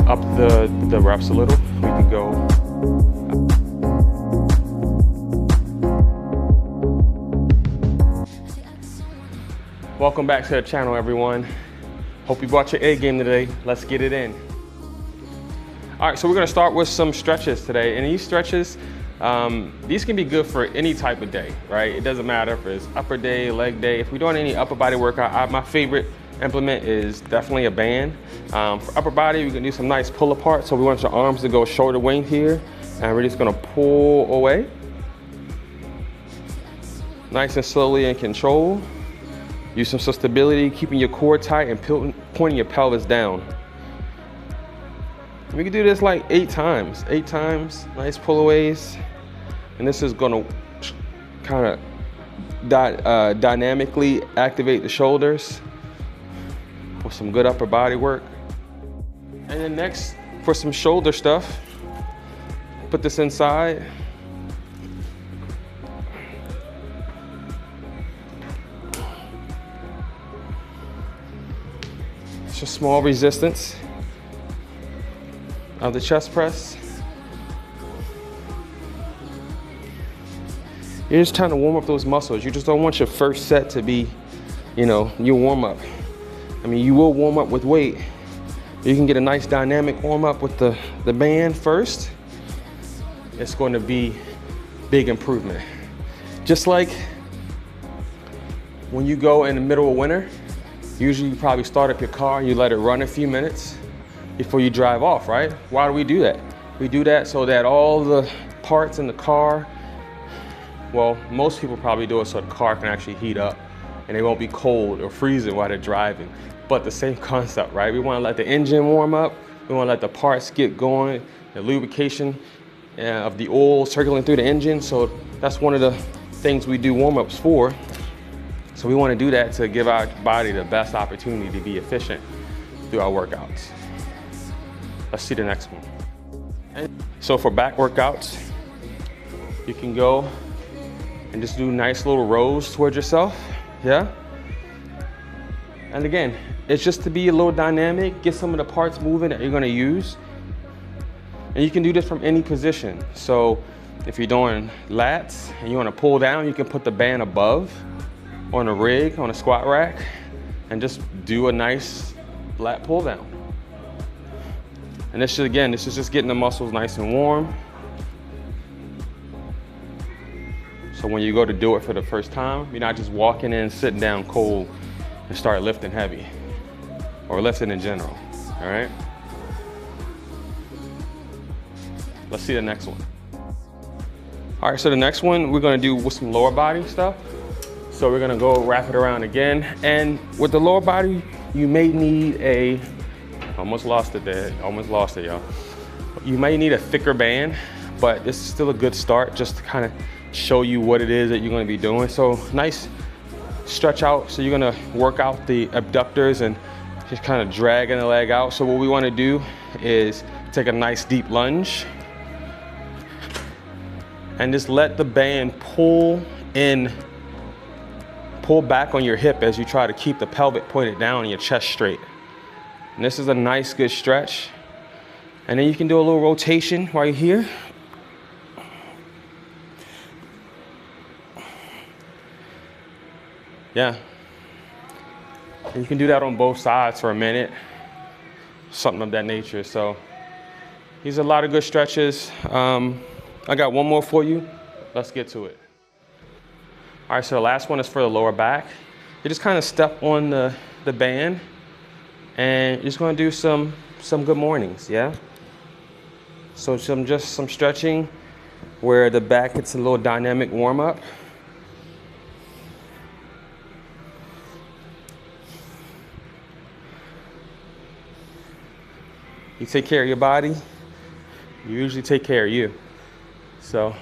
up the reps a little. We can go. Welcome back to the channel, everyone. Hope you brought your A game today. Let's get it in. All right, so we're gonna start with some stretches today. And these stretches, these can be good for any type of day, right? It doesn't matter if it's upper day, leg day. If we're doing any upper body workout, my favorite implement is definitely a band. For upper body, we can do some nice pull apart. So we want your arms to go shoulder length here, and we're just gonna pull away. Nice and slowly in control. Use some stability, keeping your core tight and pointing your pelvis down. We can do this like 8 times, nice pull-aways. And this is gonna kind of dynamically activate the shoulders for some good upper body work. And then next, for some shoulder stuff, put this inside. Just small resistance of the chest press. You're just trying to warm up those muscles. You just don't want your first set to be, your warm up. I mean, you will warm up with weight. You can get a nice dynamic warm up with the band first. It's going to be big improvement. Just like when you go in the middle of winter, usually you probably start up your car and you let it run a few minutes before you drive off, right? Why do we do that? We do that so that all the parts in the car, well, most people probably do it so the car can actually heat up and they won't be cold or freezing while they're driving. But the same concept, right? We wanna let the engine warm up. We wanna let the parts get going, the lubrication of the oil circulating through the engine. So that's one of the things we do warm-ups for. So we want to do that to give our body the best opportunity to be efficient through our workouts. Let's see the next one. So for back workouts, you can go and just do nice little rows towards yourself, yeah? And again, it's just to be a little dynamic, get some of the parts moving that you're gonna use. And you can do this from any position. So if you're doing lats and you wanna pull down, you can put the band above on a rig, on a squat rack, and just do a nice lat pull down. And this is just getting the muscles nice and warm. So when you go to do it for the first time, you're not just walking in, sitting down cold and start lifting heavy or lifting in general, all right? Let's see the next one. All right, so the next one we're gonna do with some lower body stuff. So we're gonna go wrap it around again. And with the lower body, you may need almost lost it, y'all. You may need a thicker band, but this is still a good start just to kind of show you what it is that you're gonna be doing. So nice stretch out. So you're gonna work out the abductors and just kind of dragging the leg out. So what we wanna do is take a nice deep lunge and just let the band pull back on your hip as you try to keep the pelvic pointed down and your chest straight. And this is a nice, good stretch. And then you can do a little rotation while you're here. Yeah. And you can do that on both sides for a minute, something of that nature. So these are a lot of good stretches. I got one more for you. Let's get to it. All right, so the last one is for the lower back. You just kind of step on the band and you're just gonna do some good mornings, yeah? So just some stretching where the back gets a little dynamic warm up. You take care of your body, you usually take care of you. So.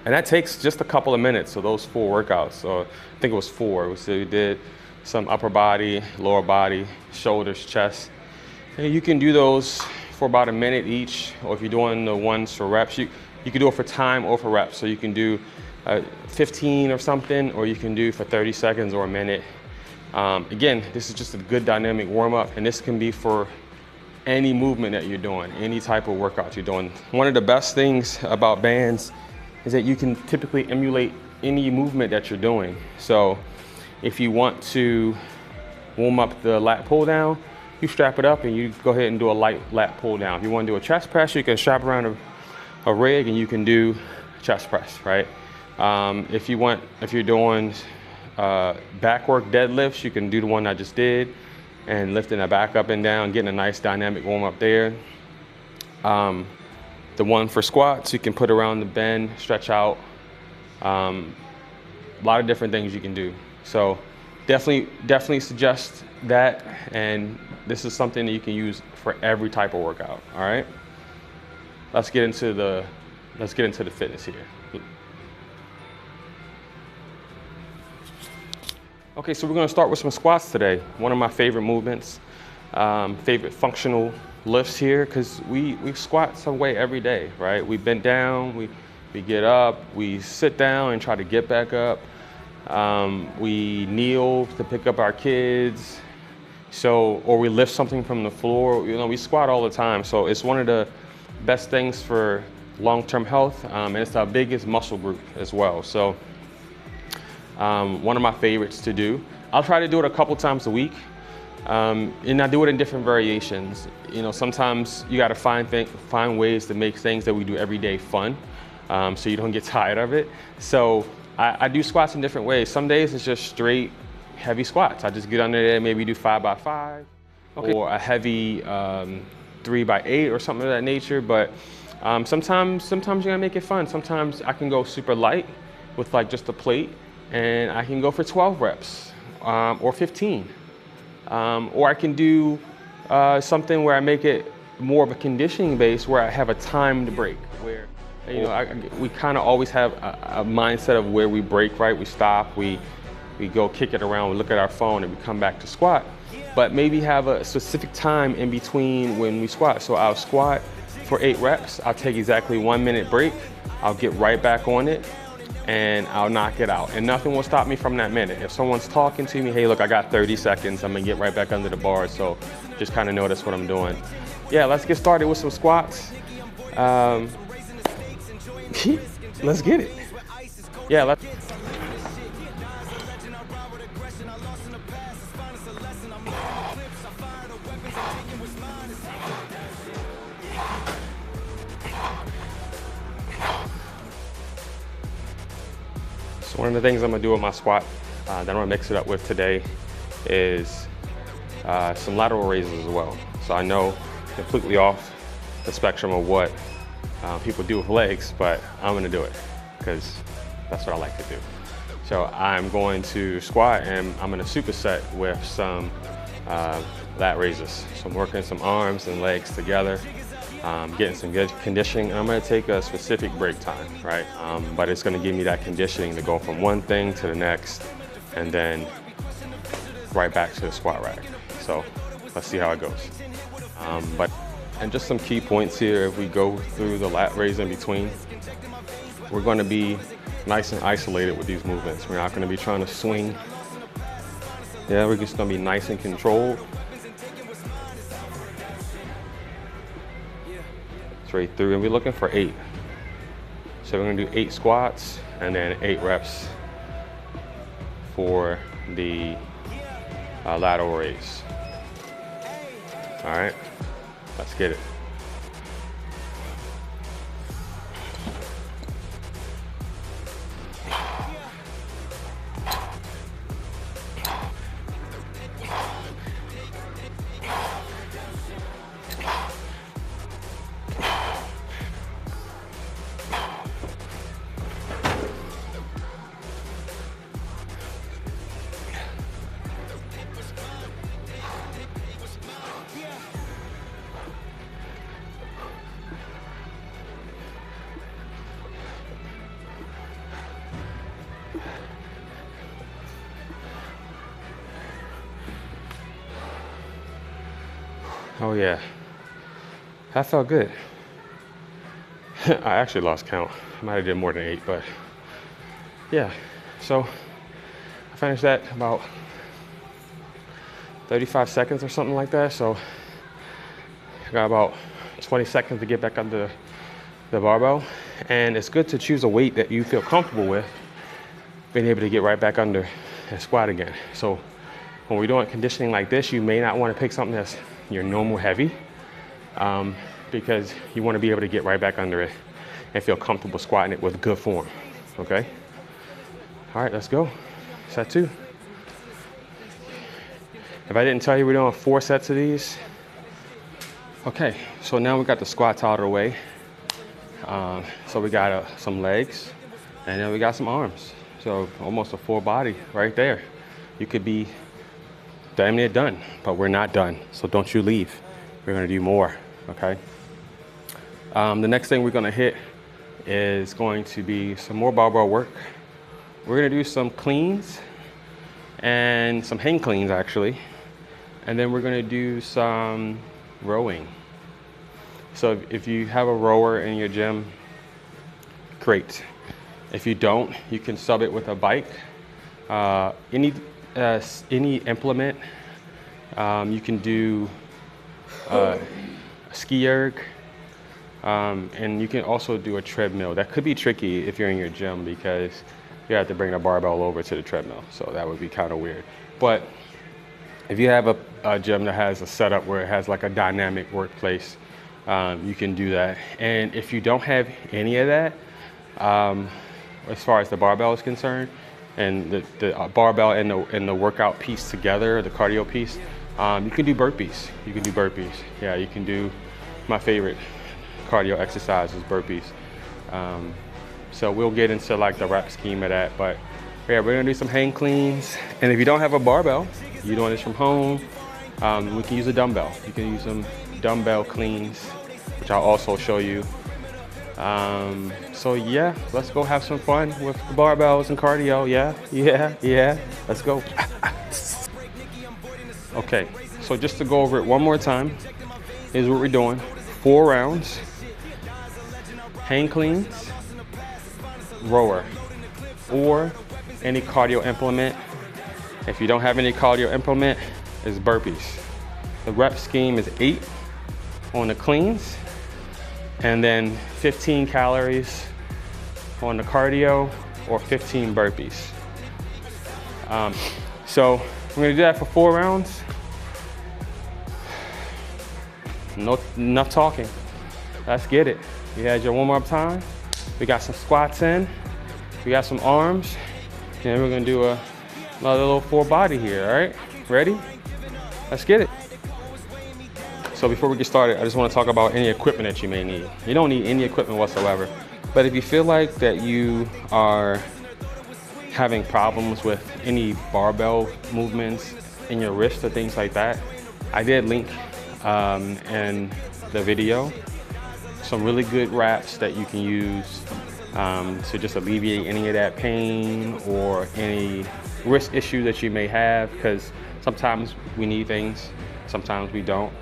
And that takes just a couple of minutes, so those 4 workouts. So I think it was 4. So we did some upper body, lower body, shoulders, chest. And you can do those for about a minute each, or if you're doing the ones for reps, you can do it for time or for reps. So you can do 15 or something, or you can do for 30 seconds or a minute. Again, this is just a good dynamic warm up, and this can be for any movement that you're doing, any type of workout you're doing. One of the best things about bands is that you can typically emulate any movement that you're doing. So if you want to warm up the lat pull down, you strap it up and you go ahead and do a light lat pull down. If you want to do a chest press, you can strap around a rig and you can do chest press, right? If you're doing back work deadlifts, you can do the one I just did and lifting the back up and down, getting a nice dynamic warm up there. The one for squats, you can put around the bend, stretch out. A lot of different things you can do. So definitely suggest that, and this is something that you can use for every type of workout. All right, let's get into the fitness here. Okay, so we're going to start with some squats today. One of my favorite movements, favorite functional lifts here, because we squat some way every day, right? We bend down, we get up, we sit down and try to get back up. We kneel to pick up our kids, or we lift something from the floor. You know, we squat all the time. So it's one of the best things for long-term health, and it's our biggest muscle group as well. So one of my favorites to do. I'll try to do it a couple times a week, and I do it in different variations. You know, sometimes you got to find ways to make things that we do every day fun, so you don't get tired of it. So I do squats in different ways. Some days it's just straight heavy squats. I just get under there, maybe do 5 by 5, okay, or a heavy 3 by 8 or something of that nature. But sometimes you gotta make it fun. Sometimes I can go super light with like just a plate, and I can go for 12 reps or 15. Or I can do something where I make it more of a conditioning base, where I have a timed break, where, you know, we kind of always have a mindset of where we break, right? We stop, we go kick it around, we look at our phone, and we come back to squat. But maybe have a specific time in between when we squat. So I'll squat for 8 reps, I'll take exactly 1 minute break, I'll get right back on it, and I'll knock it out. And nothing will stop me from that minute. If someone's talking to me, hey, look, I got 30 seconds, I'm gonna get right back under the bar. So just kind of notice what I'm doing. Yeah, let's get started with some squats. Let's get it. Yeah, let's. So one of the things I'm gonna do with my squat that I'm gonna mix it up with today is some lateral raises as well. So I know completely off the spectrum of what people do with legs, but I'm gonna do it because that's what I like to do. So I'm going to squat and I'm gonna superset with some lat raises. So I'm working some arms and legs together, getting some good conditioning. I'm gonna take a specific break time, right? But it's gonna give me that conditioning to go from one thing to the next and then right back to the squat rack. So let's see how it goes. And just some key points here, if we go through the lat raise in between, we're gonna be nice and isolated with these movements. We're not gonna be trying to swing. Yeah, we're just gonna be nice and controlled. Straight through, and we're looking for 8. So we're gonna do 8 squats and then 8 reps for the lateral raise. All right, let's get it. Oh yeah, that felt good. I actually lost count. I might have did more than 8, but yeah, so I finished that about 35 seconds or something like that. So I got about 20 seconds to get back under the barbell. And it's good to choose a weight that you feel comfortable with, being able to get right back under and squat again. So when we're doing conditioning like this, you may not want to pick something that's your normal heavy, because you want to be able to get right back under it and feel comfortable squatting it with good form, okay? All right, let's go. Set 2. If I didn't tell you we're doing 4 sets of these. Okay, so now we got the squats out of the way. So we got some legs, and then we got some arms. So almost a full body right there. You could be damn near done, but we're not done. So don't you leave. We're gonna do more, okay? The next thing we're gonna hit is going to be some more barbell work. We're gonna do some cleans and some hang cleans actually. And then we're gonna do some rowing. So if you have a rower in your gym, great. If you don't, you can sub it with a bike. Any implement. You can do a ski erg. And you can also do a treadmill. That could be tricky if you're in your gym because you have to bring the barbell over to the treadmill. So that would be kind of weird. But if you have a gym that has a setup where it has like a dynamic workplace, you can do that. And if you don't have any of that, as far as the barbell is concerned, and the barbell and the workout piece together, the cardio piece, you can do burpees. You can do burpees. Yeah, you can do my favorite cardio exercise is burpees. So we'll get into like the rep scheme of that, but yeah, we're gonna do some hang cleans. And if you don't have a barbell, you're doing this from home, we can use a dumbbell. You can use some dumbbell cleans, which I'll also show you. So yeah, let's go have some fun with the barbells and cardio. Yeah, let's go. Okay, so just to go over it one more time, here's what we're doing. 4 rounds, hang cleans, rower, or any cardio implement. If you don't have any cardio implement, it's burpees. The rep scheme is 8 on the cleans, and then 15 calories on the cardio, or 15 burpees. So we're gonna do that for 4 rounds. No, enough talking. Let's get it. You had your warm-up time. We got some squats in. We got some arms. And then we're gonna do another little full body here, all right? Ready? Let's get it. So before we get started, I just wanna talk about any equipment that you may need. You don't need any equipment whatsoever. But if you feel like that you are having problems with any barbell movements in your wrist or things like that, I did link in the video some really good wraps that you can use to just alleviate any of that pain or any wrist issue that you may have, because sometimes we need things, sometimes we don't.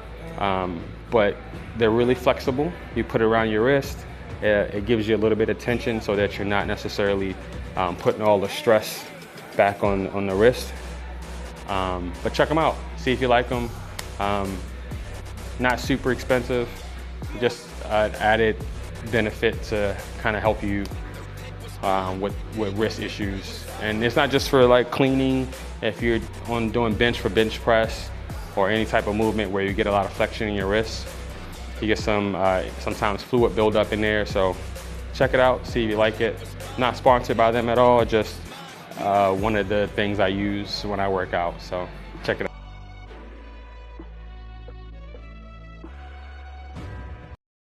But they're really flexible. You put it around your wrist, it gives you a little bit of tension so that you're not necessarily putting all the stress back on the wrist. But check them out, see if you like them. Not super expensive, just an added benefit to kind of help you with wrist issues. And it's not just for like cleaning. If you're doing bench for bench press or any type of movement where you get a lot of flexion in your wrists, you get some sometimes fluid buildup in there. So check it out, see if you like it. Not sponsored by them at all, just one of the things I use when I work out. So